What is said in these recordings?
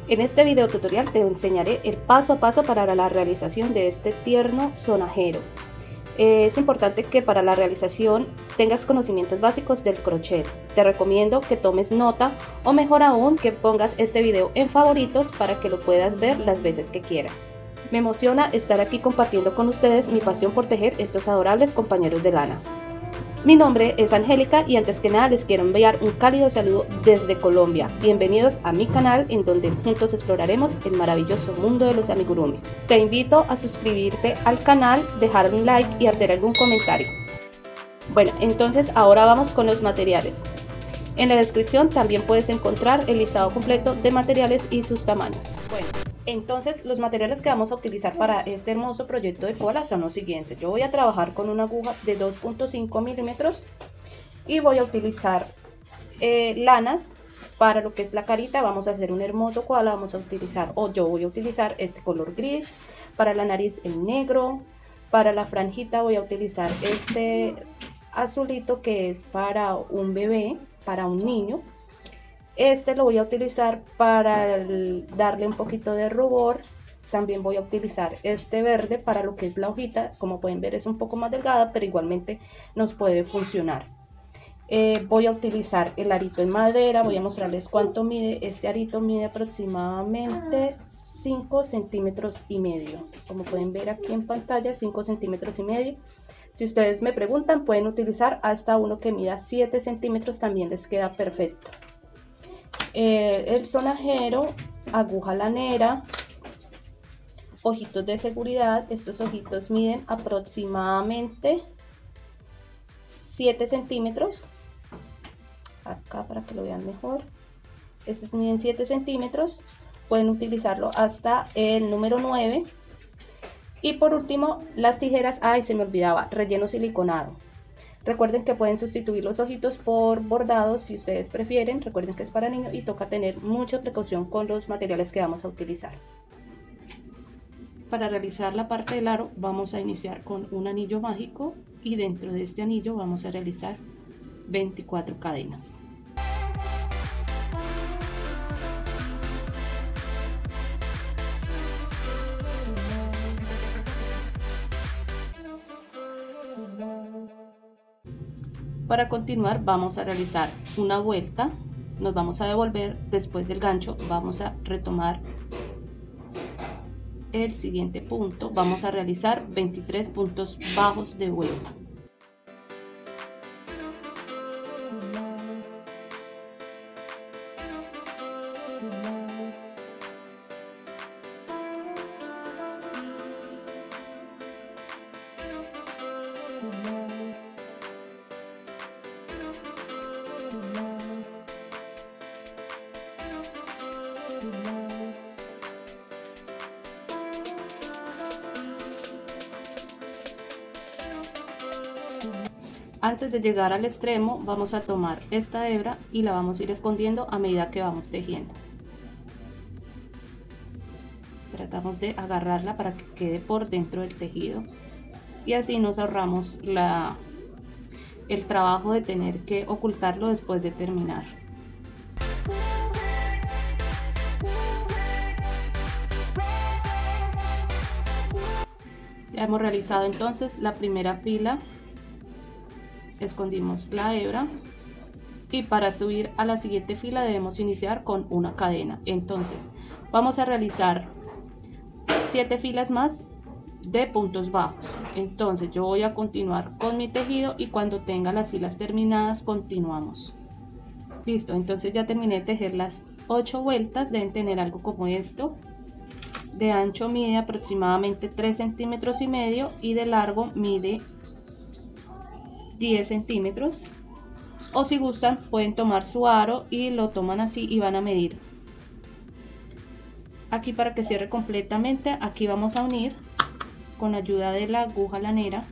En este video tutorial te enseñaré el paso a paso para la realización de este tierno sonajero. Es importante que para la realización tengas conocimientos básicos del crochet. Te recomiendo que tomes nota o mejor aún que pongas este video en favoritos para que lo puedas ver las veces que quieras. Me emociona estar aquí compartiendo con ustedes mi pasión por tejer estos adorables compañeros de lana. Mi nombre es Angélica y antes que nada les quiero enviar un cálido saludo desde Colombia. Bienvenidos a mi canal en donde juntos exploraremos el maravilloso mundo de los amigurumis. Te invito a suscribirte al canal, dejar un like y hacer algún comentario. Bueno, entonces ahora vamos con los materiales. En la descripción también puedes encontrar el listado completo de materiales y sus tamaños. Bueno, entonces los materiales que vamos a utilizar para este hermoso proyecto de cola son los siguientes. Yo voy a trabajar con una aguja de 2.5 milímetros y voy a utilizar lanas. Para lo que es la carita vamos a hacer un hermoso koala, vamos a utilizar, yo voy a utilizar este color gris, para la nariz el negro, para la franjita voy a utilizar este azulito que es para un bebé, para un niño. Este lo voy a utilizar para darle un poquito de rubor. También voy a utilizar este verde para lo que es la hojita. Como pueden ver es un poco más delgada, pero igualmente nos puede funcionar. Voy a utilizar el arito en madera. Voy a mostrarles cuánto mide. Este arito mide aproximadamente 5 centímetros y medio. Como pueden ver aquí en pantalla, 5 centímetros y medio. Si ustedes me preguntan, pueden utilizar hasta uno que mida 7 centímetros, también les queda perfecto. El sonajero, aguja lanera, ojitos de seguridad. Estos ojitos miden aproximadamente 7 centímetros. Acá para que lo vean mejor. Estos miden 7 centímetros. Pueden utilizarlo hasta el número 9. Y por último, las tijeras. Ay, se me olvidaba, relleno siliconado. Recuerden que pueden sustituir los ojitos por bordados si ustedes prefieren. Recuerden que es para niños y toca tener mucha precaución con los materiales que vamos a utilizar. Para realizar la parte del aro vamos a iniciar con un anillo mágico y dentro de este anillo vamos a realizar 24 cadenas. Para continuar vamos a realizar una vuelta, nos vamos a devolver, después del gancho vamos a retomar el siguiente punto, vamos a realizar 23 puntos bajos de vuelta. Antes de llegar al extremo vamos a tomar esta hebra y la vamos a ir escondiendo a medida que vamos tejiendo. Tratamos de agarrarla para que quede por dentro del tejido y así nos ahorramos el trabajo de tener que ocultarlo después de terminar. Ya hemos realizado entonces la primera fila. Escondimos la hebra y para subir a la siguiente fila debemos iniciar con una cadena. Entonces vamos a realizar 7 filas más de puntos bajos. Entonces yo voy a continuar con mi tejido y cuando tenga las filas terminadas continuamos. Listo, entonces ya terminé de tejer las 8 vueltas. Deben tener algo como esto. De ancho mide aproximadamente 3 centímetros y medio y de largo mide 10 centímetros, o si gustan pueden tomar su aro y lo toman así y van a medir aquí para que cierre completamente. Aquí vamos a unir con ayuda de la aguja lanera.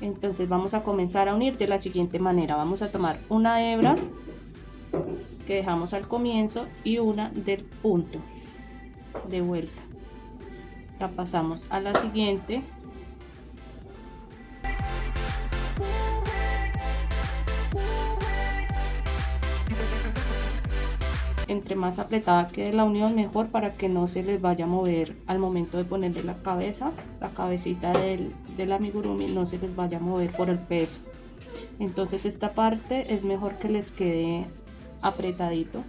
Entonces vamos a comenzar a unir de la siguiente manera. Vamos a tomar una hebra que dejamos al comienzo y una del punto de vuelta, la pasamos a la siguiente. entre más apretada quede la unión mejor, para que no se les vaya a mover al momento de ponerle la cabeza, la cabecita del amigurumi no se les vaya a mover por el peso. Entonces esta parte es mejor que les quede apretadito.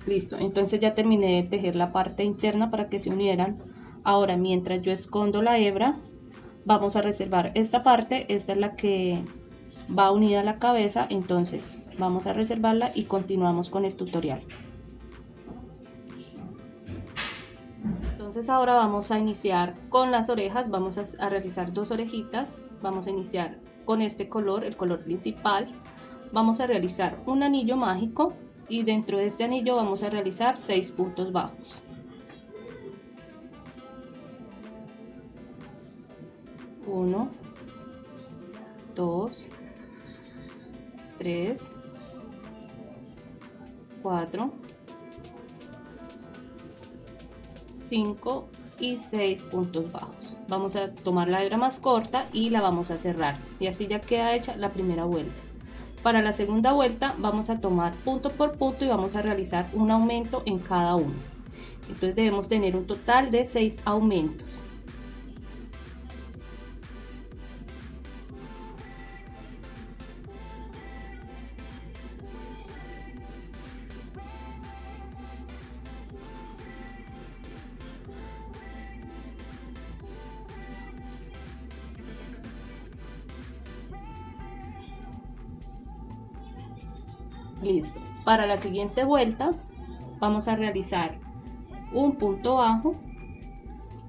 Listo, entonces ya terminé de tejer la parte interna para que se unieran. Ahora, mientras yo escondo la hebra, vamos a reservar esta parte. Esta es la que va unida a la cabeza, entonces vamos a reservarla y continuamos con el tutorial. Entonces ahora vamos a iniciar con las orejas. Vamos a realizar 2 orejitas. Vamos a iniciar con este color, el color principal. Vamos a realizar un anillo mágico y dentro de este anillo vamos a realizar 6 puntos bajos. 1, 2, 3, 4, 5 y 6 puntos bajos. Vamos a tomar la hebra más corta y la vamos a cerrar, y así ya queda hecha la primera vuelta. Para la segunda vuelta vamos a tomar punto por punto y vamos a realizar un aumento en cada uno. Entonces debemos tener un total de 6 aumentos. Listo. Para la siguiente vuelta vamos a realizar un punto bajo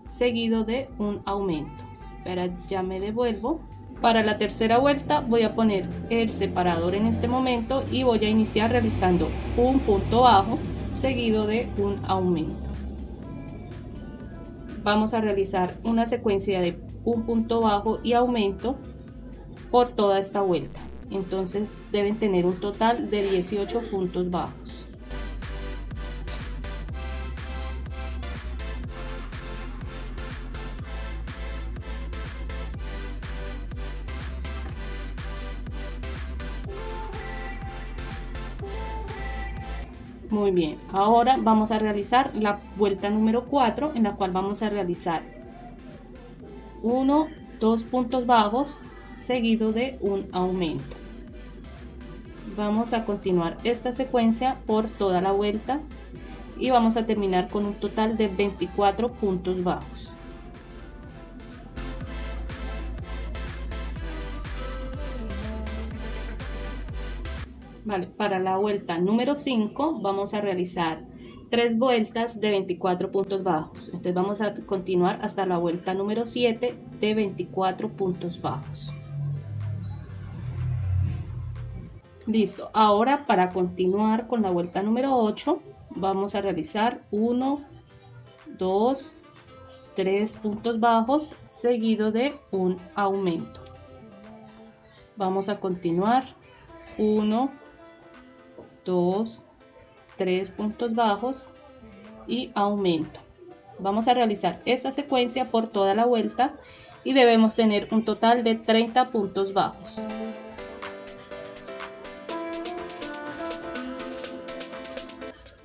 seguido de un aumento. Espera, ya me devuelvo. Para la tercera vuelta voy a poner el separador en este momento y voy a iniciar realizando un punto bajo seguido de un aumento. Vamos a realizar una secuencia de un punto bajo y aumento por toda esta vuelta. Entonces deben tener un total de 18 puntos bajos. Muy bien, ahora vamos a realizar la vuelta número 4, en la cual vamos a realizar 1, 2 puntos bajos seguido de un aumento. Vamos a continuar esta secuencia por toda la vuelta y vamos a terminar con un total de 24 puntos bajos. Vale, para la vuelta número 5 vamos a realizar 3 vueltas de 24 puntos bajos. Entonces vamos a continuar hasta la vuelta número 7 de 24 puntos bajos. Listo, ahora para continuar con la vuelta número 8 vamos a realizar 1, 2, 3 puntos bajos seguido de un aumento. Vamos a continuar 1, 2, 3 puntos bajos y aumento. Vamos a realizar esta secuencia por toda la vuelta y debemos tener un total de 30 puntos bajos.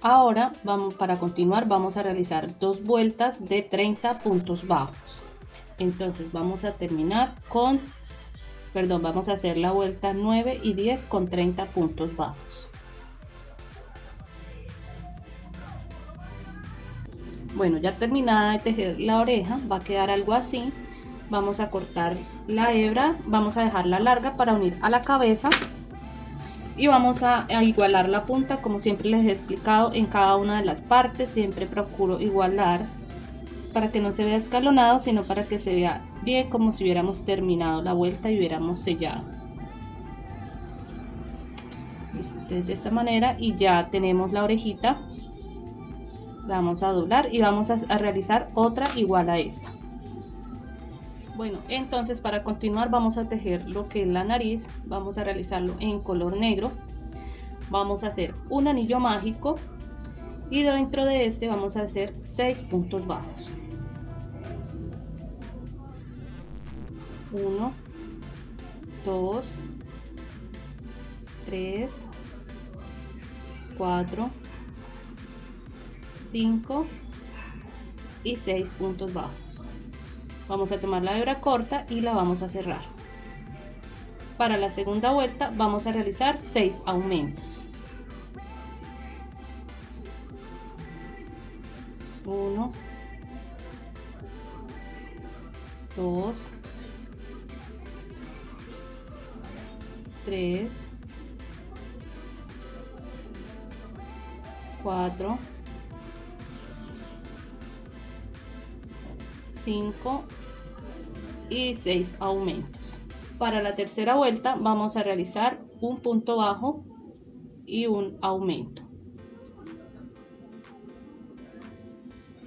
Ahora para continuar vamos a realizar 2 vueltas de 30 puntos bajos. Entonces vamos a terminar con, vamos a hacer la vuelta 9 y 10 con 30 puntos bajos. Bueno, ya terminada de tejer la oreja, va a quedar algo así. Vamos a cortar la hebra, vamos a dejarla larga para unir a la cabeza. Y vamos a igualar la punta, como siempre les he explicado en cada una de las partes. Siempre procuro igualar para que no se vea escalonado, sino para que se vea bien, como si hubiéramos terminado la vuelta y hubiéramos sellado. Listo, entonces de esta manera, y ya tenemos la orejita. La vamos a doblar y vamos a realizar otra igual a esta. Bueno, entonces para continuar vamos a tejer lo que es la nariz. Vamos a realizarlo en color negro. Vamos a hacer un anillo mágico y dentro de este vamos a hacer 6 puntos bajos. 1, 2, 3, 4, 5 y 6 puntos bajos. Vamos a tomar la hebra corta y la vamos a cerrar. Para la segunda vuelta vamos a realizar 6 aumentos. 1, 2, 3, 4, 5 y 6 aumentos. Para la tercera vuelta vamos a realizar un punto bajo y un aumento.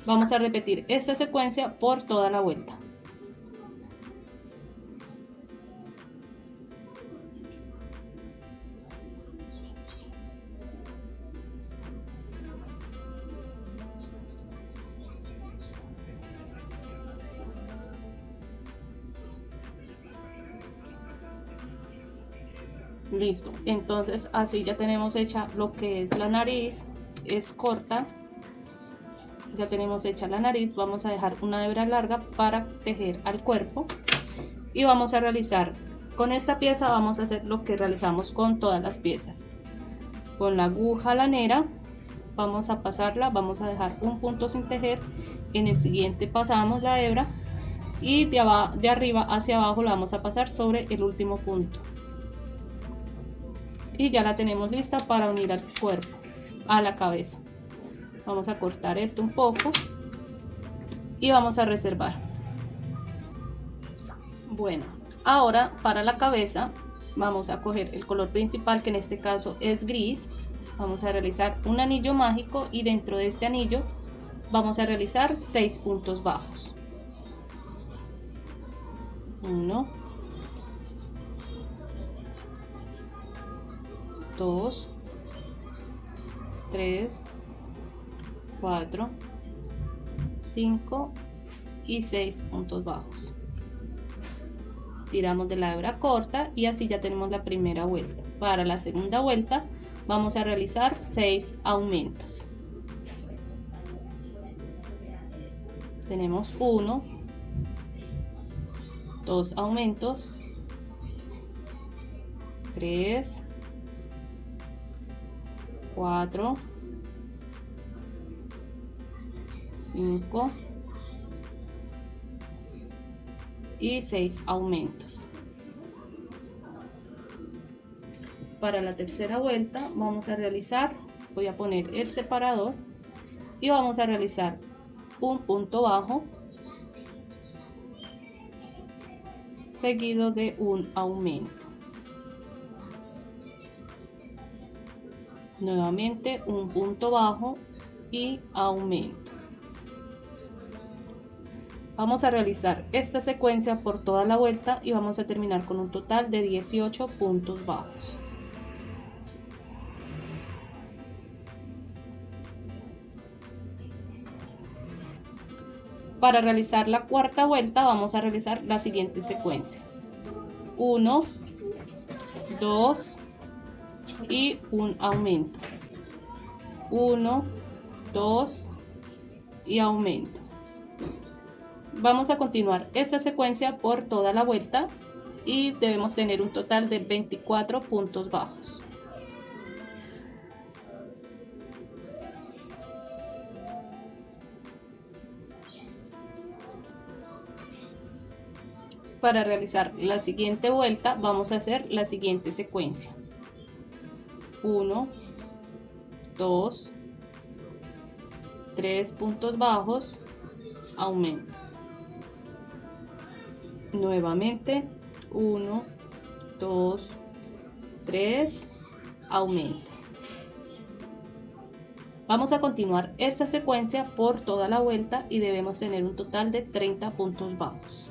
Vamos a repetir esta secuencia por toda la vuelta. Listo, entonces así ya tenemos hecha lo que es la nariz, es corta. Ya tenemos hecha la nariz, vamos a dejar una hebra larga para tejer al cuerpo y vamos a realizar con esta pieza, vamos a hacer lo que realizamos con todas las piezas. Con la aguja lanera vamos a pasarla, vamos a dejar un punto sin tejer, en el siguiente pasamos la hebra y de arriba hacia abajo la vamos a pasar sobre el último punto. Y ya la tenemos lista para unir al cuerpo, a la cabeza. Vamos a cortar esto un poco y vamos a reservar. Bueno, ahora para la cabeza vamos a coger el color principal, que en este caso es gris. Vamos a realizar un anillo mágico y dentro de este anillo vamos a realizar 6 puntos bajos. 1, 2, 3, 4, 5 y 6 puntos bajos. Tiramos de la hebra corta y así ya tenemos la primera vuelta. Para la segunda vuelta vamos a realizar 6 aumentos. Tenemos 1, 2 aumentos, 3, 4, 5 y 6 aumentos. Para la tercera vuelta vamos a realizar, voy a poner el separador y vamos a realizar un punto bajo seguido de un aumento. Nuevamente un punto bajo y aumento. Vamos a realizar esta secuencia por toda la vuelta y vamos a terminar con un total de 18 puntos bajos. Para realizar la cuarta vuelta vamos a realizar la siguiente secuencia: 1, 2 y un aumento, 1, 2 y aumento. Vamos a continuar esta secuencia por toda la vuelta y debemos tener un total de 24 puntos bajos. Para realizar la siguiente vuelta vamos a hacer la siguiente secuencia: 1, 2, 3 puntos bajos, aumento. Nuevamente 1, 2, 3, aumento. Vamos a continuar esta secuencia por toda la vuelta y debemos tener un total de 30 puntos bajos.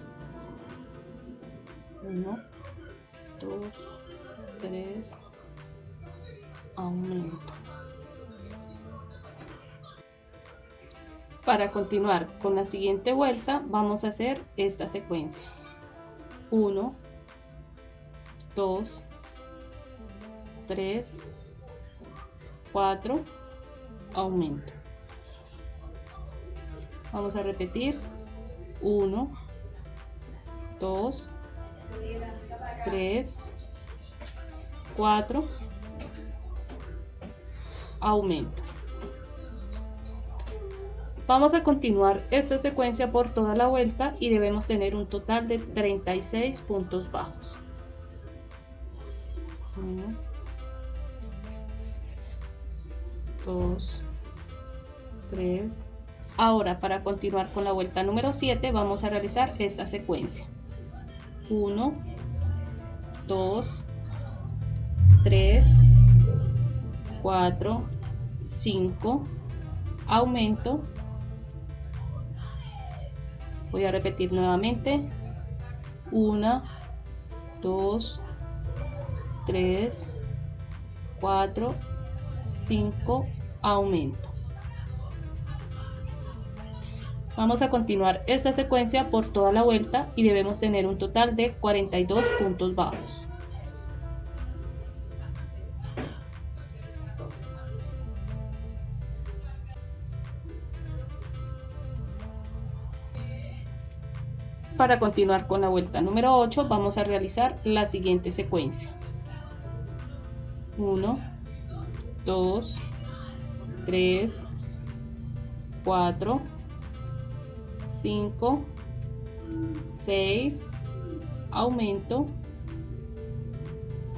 1, 2, 3, aumento. Para continuar con la siguiente vuelta vamos a hacer esta secuencia: 1, 2, 3, 4, aumento. Vamos a repetir. 1, 2, 3, 4, aumento. Vamos a continuar esta secuencia por toda la vuelta y debemos tener un total de 36 puntos bajos. 1, 2, 3. Ahora, para continuar con la vuelta número 7, vamos a realizar esta secuencia. 1, 2, 3, 4, 5, aumento. Voy a repetir nuevamente. 1, 2, 3, 4, 5, aumento. Vamos a continuar esta secuencia por toda la vuelta y debemos tener un total de 42 puntos bajos. Para continuar con la vuelta número 8 vamos a realizar la siguiente secuencia. 1, 2, 3, 4, 5, 6, aumento.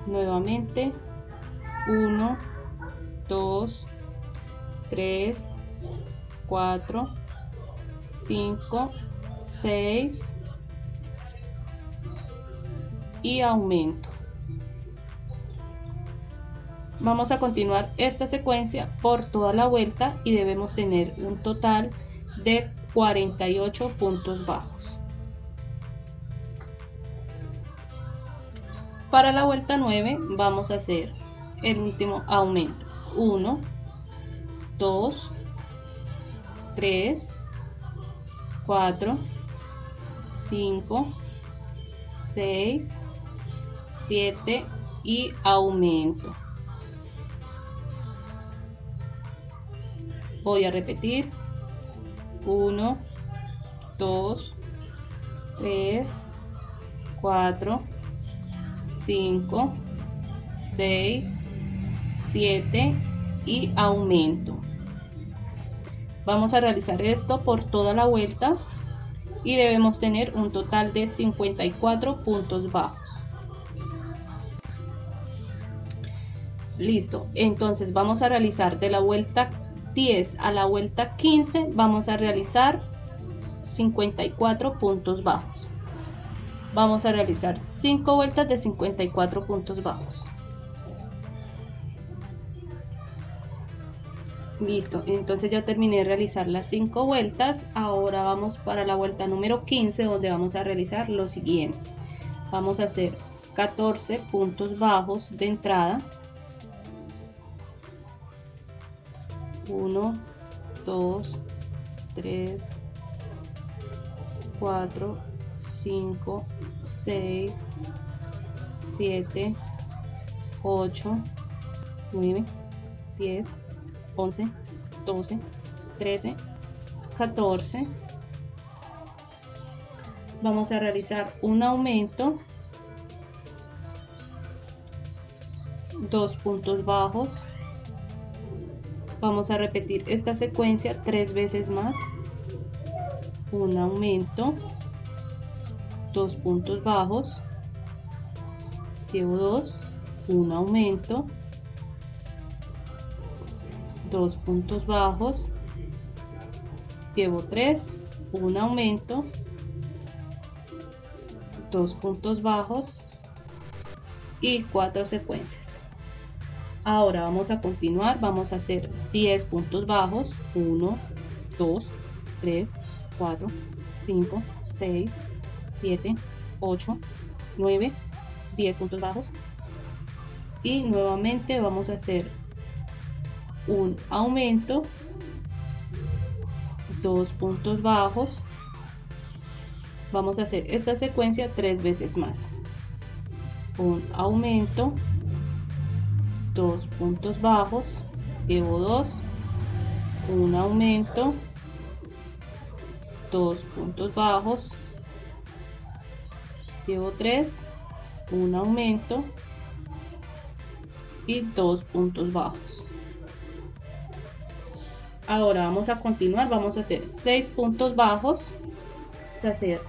Nuevamente. 1, 2, 3, 4, 5, 6 y aumento. Vamos a continuar esta secuencia por toda la vuelta y debemos tener un total de 48 puntos bajos. Para la vuelta 9 vamos a hacer el último aumento. 1, 2, 3, 4, 5, 6, 7 y aumento. Voy a repetir. 1, 2, 3, 4, 5, 6, 7 y aumento. Vamos a realizar esto por toda la vuelta y debemos tener un total de 54 puntos bajos. Listo, entonces vamos a realizar de la vuelta 10 a la vuelta 15, vamos a realizar 54 puntos bajos. Vamos a realizar 5 vueltas de 54 puntos bajos. Listo, entonces ya terminé de realizar las 5 vueltas. Ahora vamos para la vuelta número 15, donde vamos a realizar lo siguiente. Vamos a hacer 14 puntos bajos de entrada. 1, 2, 3, 4, 5, 6, 7, 8, 9, 10, 11, 12, 13, 14. Vamos a realizar un aumento, 2 puntos bajos. Vamos a repetir esta secuencia 3 veces más. Un aumento, 2 puntos bajos, llevo 2, un aumento, 2 puntos bajos, llevo 3, un aumento, 2 puntos bajos y 4 secuencias. Ahora vamos a continuar, vamos a hacer 10 puntos bajos, 1, 2, 3, 4, 5, 6, 7, 8, 9, 10 puntos bajos. Y nuevamente vamos a hacer un aumento, 2 puntos bajos. Vamos a hacer esta secuencia 3 veces más. Un aumento, 2 puntos bajos, llevo 2, un aumento, 2 puntos bajos, llevo 3, un aumento y 2 puntos bajos. Ahora vamos a continuar, vamos a hacer 6 puntos bajos, vamos a hacer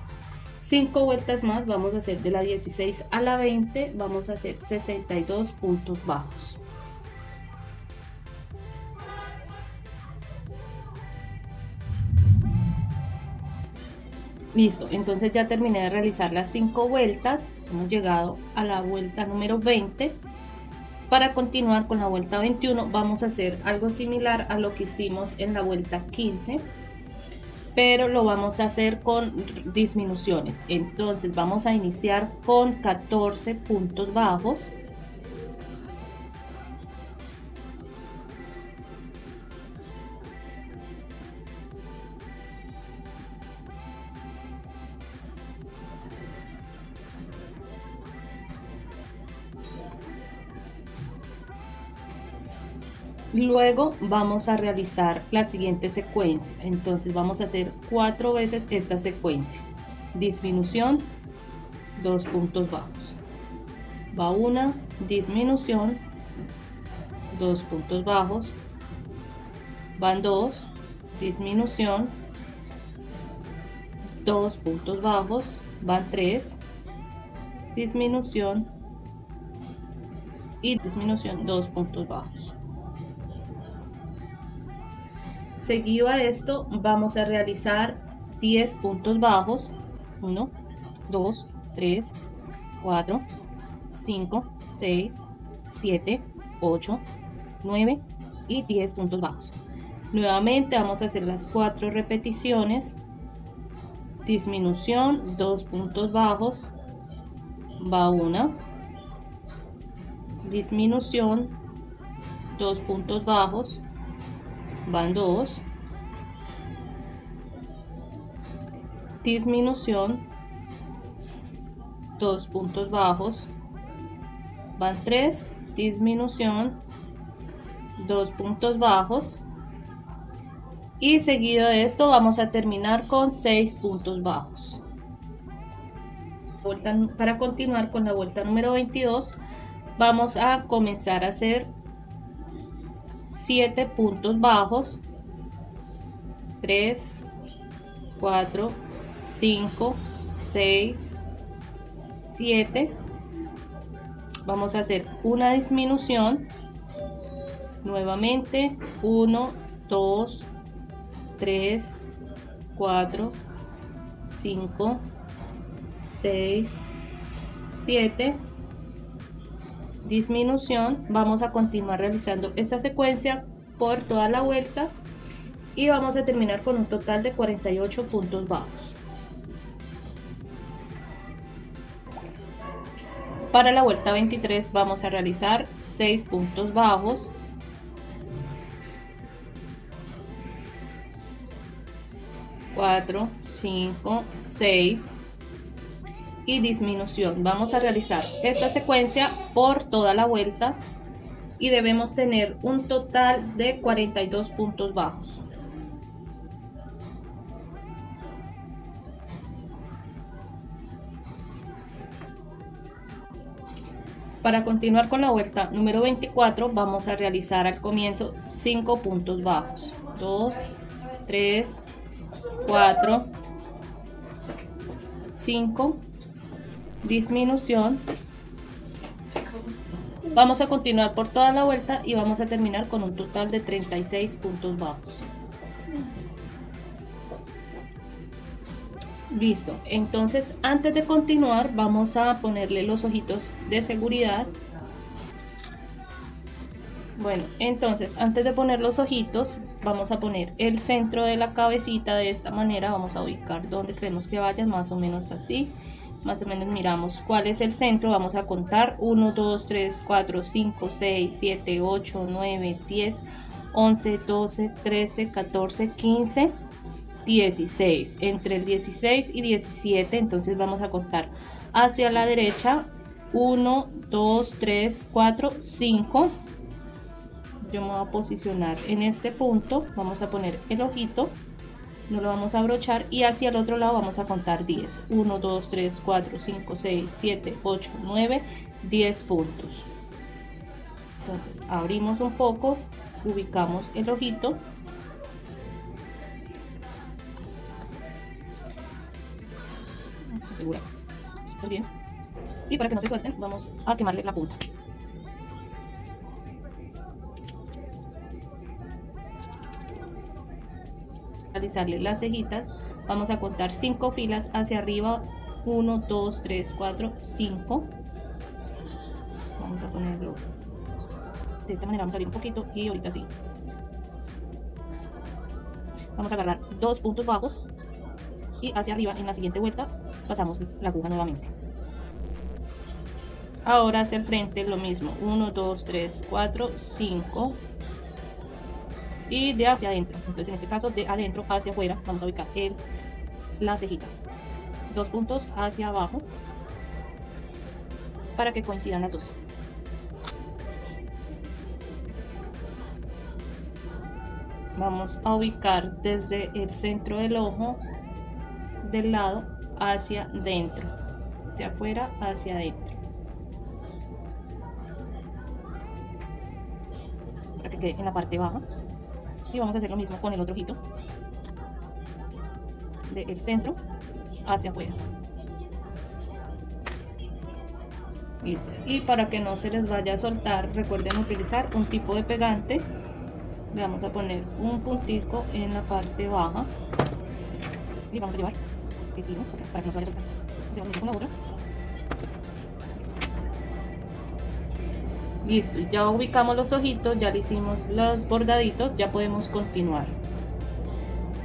5 vueltas más, vamos a hacer de la 16 a la 20, vamos a hacer 62 puntos bajos. Listo, entonces ya terminé de realizar las 5 vueltas, hemos llegado a la vuelta número 20. Para continuar con la vuelta 21 vamos a hacer algo similar a lo que hicimos en la vuelta 15, pero lo vamos a hacer con disminuciones. Entonces vamos a iniciar con 14 puntos bajos. Luego vamos a realizar la siguiente secuencia, entonces vamos a hacer 4 veces esta secuencia. Disminución, 2 puntos bajos. Va una, disminución, 2 puntos bajos. Van 2, disminución, 2 puntos bajos. Van 3, disminución y disminución, 2 puntos bajos. Seguido a esto vamos a realizar 10 puntos bajos, 1, 2, 3, 4, 5, 6, 7, 8, 9 y 10 puntos bajos. Nuevamente vamos a hacer las 4 repeticiones, disminución, 2 puntos bajos, va una, disminución, 2 puntos bajos, van 2, disminución, 2 puntos bajos, van 3, disminución, 2 puntos bajos y seguido de esto vamos a terminar con 6 puntos bajos. Para continuar con la vuelta número 22 vamos a comenzar a hacer 7 puntos bajos, 3, 4, 5, 6, 7. Vamos a hacer una disminución, nuevamente 1, 2, 3, 4, 5, 6, 7. Disminución. Vamos a continuar realizando esta secuencia por toda la vuelta y vamos a terminar con un total de 48 puntos bajos. Para la vuelta 23 vamos a realizar 6 puntos bajos, 4, 5, 6 y disminución. Vamos a realizar esta secuencia por toda la vuelta y debemos tener un total de 42 puntos bajos. Para continuar con la vuelta número 24 vamos a realizar al comienzo 5 puntos bajos, 2, 3, 4, 5, disminución. Vamos a continuar por toda la vuelta y vamos a terminar con un total de 36 puntos bajos. Listo, entonces antes de continuar vamos a ponerle los ojitos de seguridad. Bueno, entonces antes de poner los ojitos vamos a poner el centro de la cabecita de esta manera. Vamos a ubicar donde creemos que vayan, más o menos así. Más o menos miramos cuál es el centro. Vamos a contar 1, 2, 3, 4, 5, 6, 7, 8, 9, 10, 11, 12, 13, 14, 15, 16. Entre el 16 y 17 entonces vamos a contar hacia la derecha 1, 2, 3, 4, 5. Yo me voy a posicionar en este punto. Vamos a poner el ojito no lo vamos a abrochar y hacia el otro lado vamos a contar 10. 1, 2, 3, 4, 5, 6, 7, 8, 9, 10 puntos. Entonces abrimos un poco, ubicamos el ojito. Se asegura súper bien. Y para que no se suelten, vamos a quemarle la punta. Realizarle las cejitas, vamos a contar 5 filas hacia arriba. 1, 2, 3, 4, 5. Vamos a ponerlo de esta manera, vamos a abrir un poquito y ahorita sí. Vamos a agarrar 2 puntos bajos y hacia arriba en la siguiente vuelta pasamos la aguja nuevamente. Ahora hacia el frente lo mismo, 1, 2, 3, 4, 5 y de hacia adentro. Entonces en este caso de adentro hacia afuera vamos a ubicar la cejita, 2 puntos hacia abajo para que coincidan las dos. Vamos a ubicar desde el centro del ojo del lado hacia dentro, de afuera hacia adentro, para que quede en la parte baja. Y vamos a hacer lo mismo con el otro ojito, del centro hacia afuera. Listo. Y para que no se les vaya a soltar, recuerden utilizar un tipo de pegante. Le vamos a poner un puntico en la parte baja y vamos a llevar el hilo para que no se vaya a soltar. Hacemos con la otra. Listo, ya ubicamos los ojitos, ya le hicimos los bordaditos, ya podemos continuar.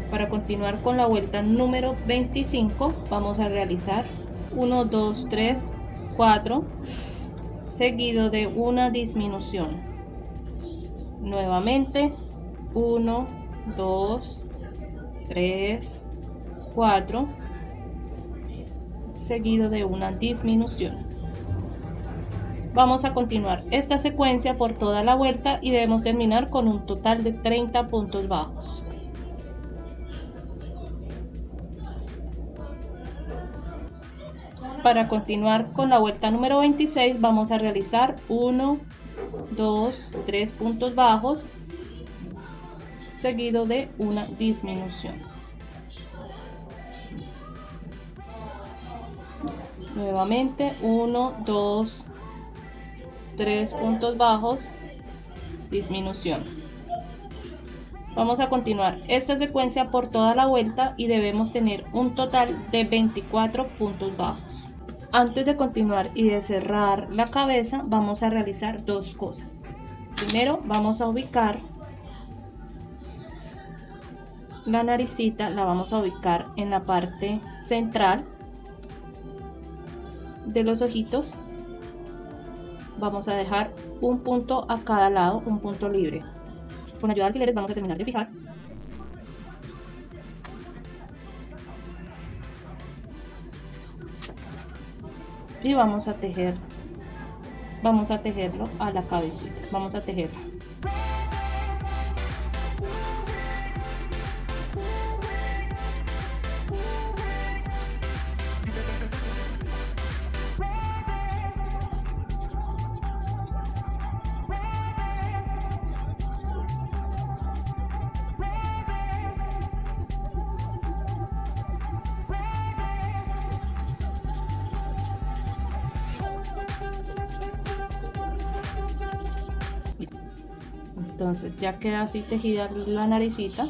Para continuar con la vuelta número 25 vamos a realizar 1, 2, 3, 4 seguido de una disminución. Nuevamente 1, 2, 3, 4 seguido de una disminución. Vamos a continuar esta secuencia por toda la vuelta y debemos terminar con un total de 30 puntos bajos. Para continuar con la vuelta número 26 vamos a realizar 1, 2, 3 puntos bajos seguido de una disminución. Nuevamente 1, 2, 3 puntos bajos, disminución. Vamos a continuar esta secuencia por toda la vuelta y debemos tener un total de 24 puntos bajos. Antes de continuar y de cerrar la cabeza vamos a realizar dos cosas. Primero vamos a ubicar la naricita, la vamos a ubicar en la parte central de los ojitos. Vamos a dejar un punto a cada lado, un punto libre. Con ayuda de alfileres vamos a terminar de fijar. Y vamos a tejer, vamos a tejerlo a la cabecita, vamos a tejerlo. Entonces ya queda así tejida la naricita.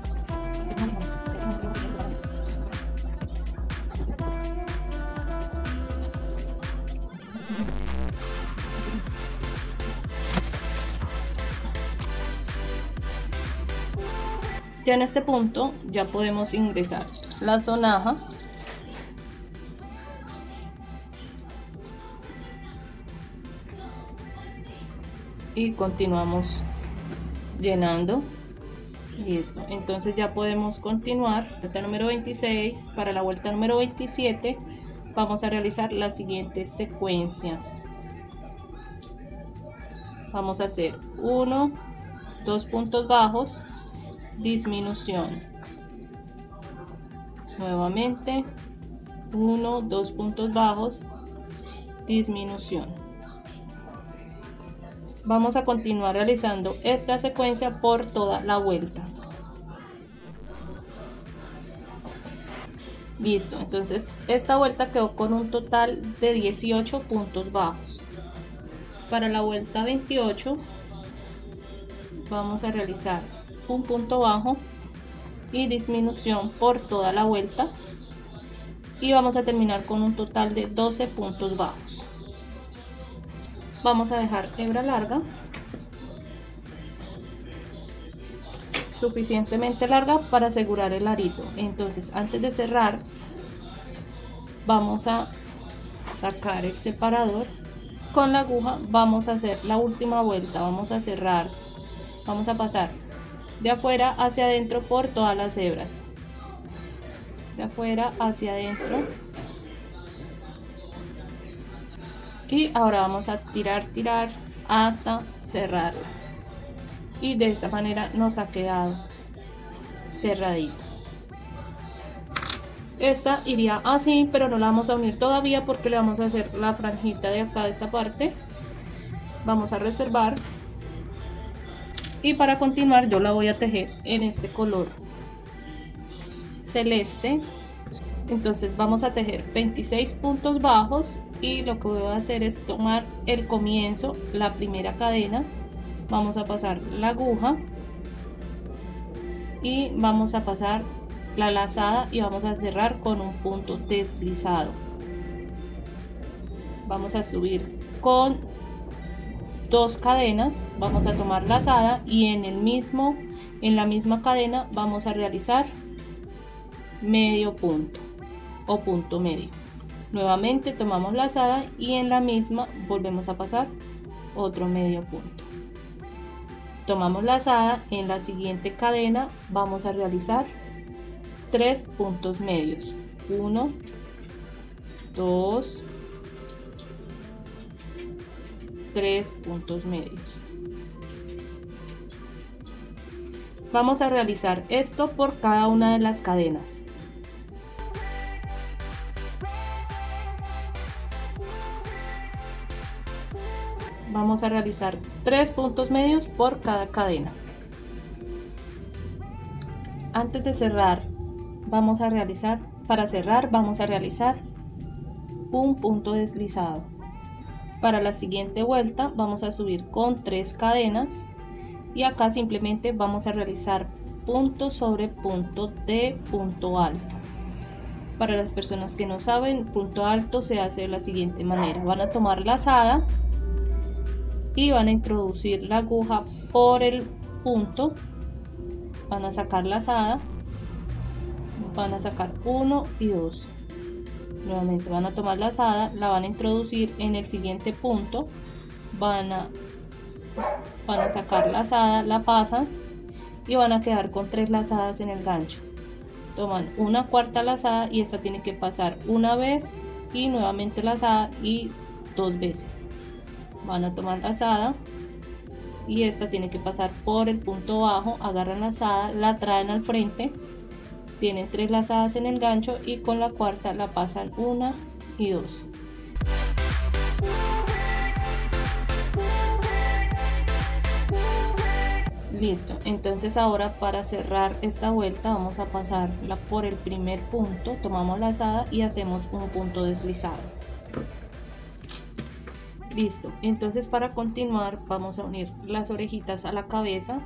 Ya en este punto ya podemos ingresar la sonaja. Y continuamos llenando. Listo, entonces ya podemos continuar. Vuelta número 26. Para la vuelta número 27 vamos a realizar la siguiente secuencia. Vamos a hacer 1, 2 puntos bajos, disminución, nuevamente 1, 2 puntos bajos, disminución. Vamos a continuar realizando esta secuencia por toda la vuelta. Listo, entonces esta vuelta quedó con un total de 18 puntos bajos. Para la vuelta 28 vamos a realizar un punto bajo y disminución por toda la vuelta y vamos a terminar con un total de 12 puntos bajos. Vamos a dejar hebra larga, suficientemente larga para asegurar el arito. Entonces, antes de cerrar, vamos a sacar el separador. Con la aguja vamos a hacer la última vuelta, vamos a cerrar, vamos a pasar de afuera hacia adentro por todas las hebras, de afuera hacia adentro, y ahora vamos a tirar hasta cerrarla, y de esta manera nos ha quedado cerradita. Esta iría así, pero no la vamos a unir todavía porque le vamos a hacer la franjita de acá de esta parte. Vamos a reservar, y para continuar yo la voy a tejer en este color celeste. Entonces vamos a tejer 26 puntos bajos, y lo que voy a hacer es tomar el comienzo, la primera cadena, vamos a pasar la aguja y vamos a pasar la lazada y vamos a cerrar con un punto deslizado. Vamos a subir con 2 cadenas, vamos a tomar lazada y en la misma cadena vamos a realizar medio punto o punto medio. Nuevamente tomamos lazada y en la misma volvemos a pasar otro medio punto. Tomamos lazada, en la siguiente cadena vamos a realizar 3 puntos medios, 1, 2, 3 puntos medios. Vamos a realizar esto por cada una de las cadenas. Vamos a realizar 3 puntos medios por cada cadena. Antes de cerrar, para cerrar vamos a realizar un punto deslizado. Para la siguiente vuelta vamos a subir con 3 cadenas y acá simplemente vamos a realizar punto sobre punto de punto alto. Para las personas que no saben, punto alto se hace de la siguiente manera: van a tomar lazada y van a introducir la aguja por el punto, van a sacar lazada, van a sacar 1 y 2, nuevamente van a tomar lazada, la van a introducir en el siguiente punto, van a sacar lazada, la pasan y van a quedar con 3 lazadas en el gancho. Toman una cuarta lazada y esta tiene que pasar una vez y nuevamente lazada y 2 veces. Van a tomar lazada y esta tiene que pasar por el punto bajo, agarran lazada, la traen al frente, tienen 3 lazadas en el gancho y con la cuarta la pasan 1 y 2. Listo, entonces ahora para cerrar esta vuelta vamos a pasarla por el primer punto, tomamos lazada y hacemos un punto deslizado. Listo, entonces para continuar vamos a unir las orejitas a la cabeza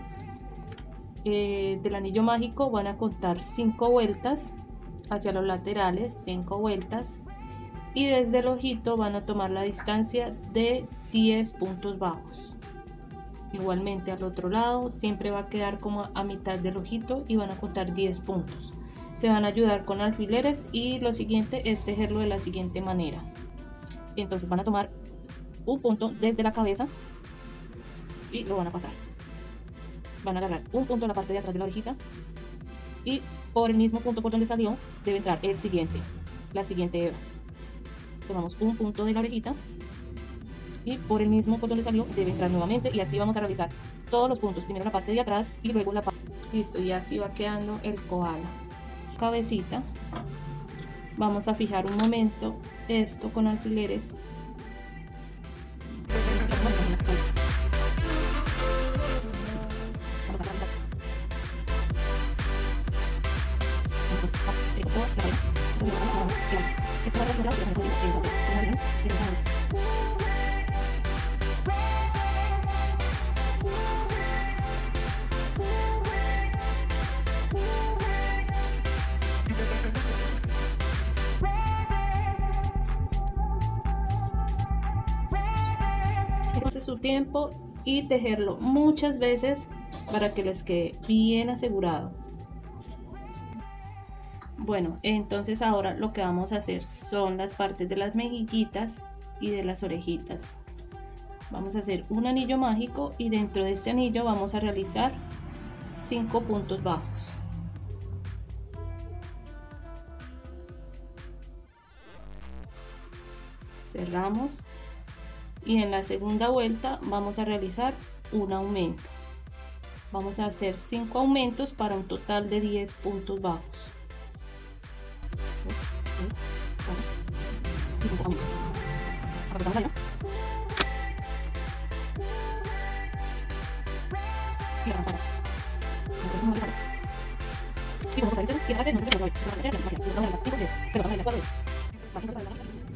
del anillo mágico. Van a contar 5 vueltas hacia los laterales, 5 vueltas, y desde el ojito van a tomar la distancia de 10 puntos bajos. Igualmente al otro lado siempre va a quedar como a mitad del ojito y van a contar 10 puntos. Se van a ayudar con alfileres y lo siguiente es tejerlo de la siguiente manera. Entonces van a tomar un punto desde la cabeza y lo van a pasar. Van a agarrar un punto en la parte de atrás de la orejita y por el mismo punto por donde salió debe entrar el siguiente, la siguiente hebra. Tomamos un punto de la orejita y por el mismo por donde salió debe entrar nuevamente, y así vamos a realizar todos los puntos, primero la parte de atrás y luego la parte. Listo, y así va quedando el koala. cabecita. Vamos a fijar un momento esto con alfileres. Su tiempo y tejerlo muchas veces para que les quede bien asegurado. Bueno, entonces ahora lo que vamos a hacer son las partes de las mejillitas y de las orejitas. Vamos a hacer un anillo mágico y dentro de este anillo vamos a realizar 5 puntos bajos. Cerramos. Y en la segunda vuelta vamos a realizar un aumento. Vamos a hacer 5 aumentos para un total de 10 puntos bajos. Y 5 aumentos.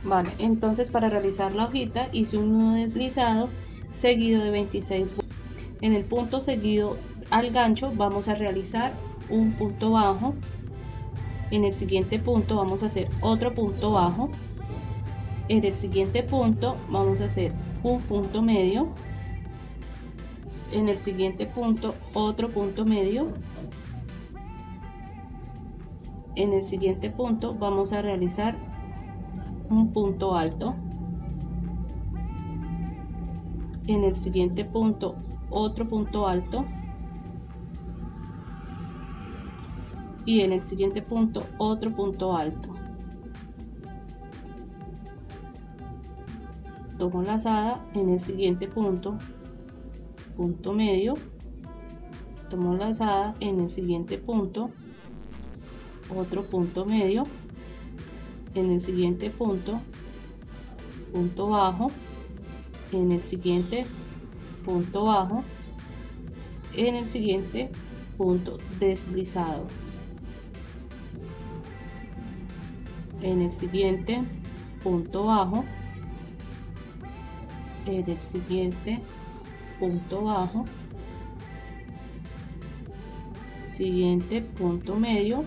Vale, entonces para realizar la hojita hice un nudo deslizado seguido de 26 vueltas. En el punto seguido al gancho vamos a realizar un punto bajo. En el siguiente punto vamos a hacer otro punto bajo. En el siguiente punto vamos a hacer un punto medio. En el siguiente punto otro punto medio. En el siguiente punto vamos a realizar un punto alto. En el siguiente punto otro punto alto y en el siguiente punto otro punto alto. Tomo lazada en el siguiente punto, punto medio, tomo lazada en el siguiente punto, otro punto medio, en el siguiente punto, punto bajo, en el siguiente punto bajo, en el siguiente punto deslizado, en el siguiente punto bajo, en el siguiente punto bajo, siguiente punto medio,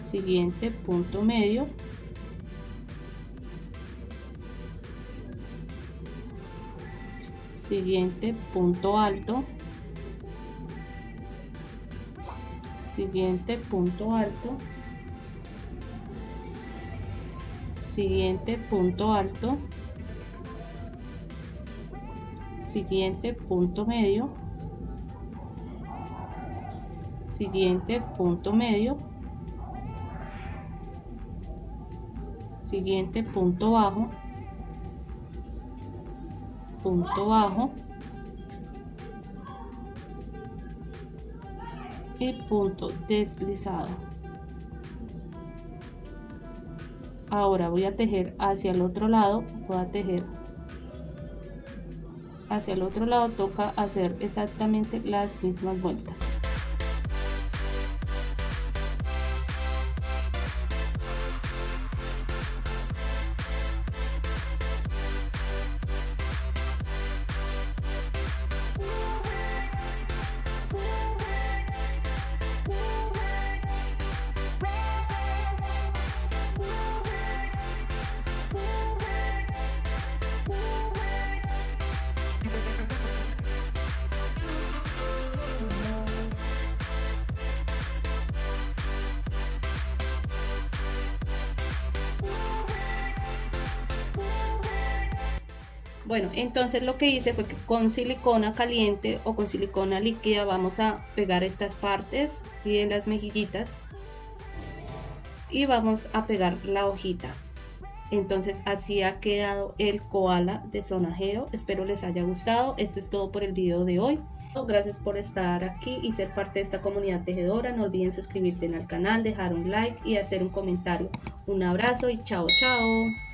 siguiente punto medio, siguiente punto alto, siguiente punto alto, siguiente punto alto, siguiente punto medio, siguiente punto medio, siguiente punto bajo, punto bajo y punto deslizado. Ahora voy a tejer hacia el otro lado, voy a tejer hacia el otro lado, toca hacer exactamente las mismas vueltas. Bueno, entonces lo que hice fue que con silicona caliente o con silicona líquida vamos a pegar estas partes y en las mejillitas y vamos a pegar la hojita. Entonces así ha quedado el koala de sonajero. Espero les haya gustado. Esto es todo por el video de hoy. Gracias por estar aquí y ser parte de esta comunidad tejedora. No olviden suscribirse al canal, dejar un like y hacer un comentario. Un abrazo y chao, chao.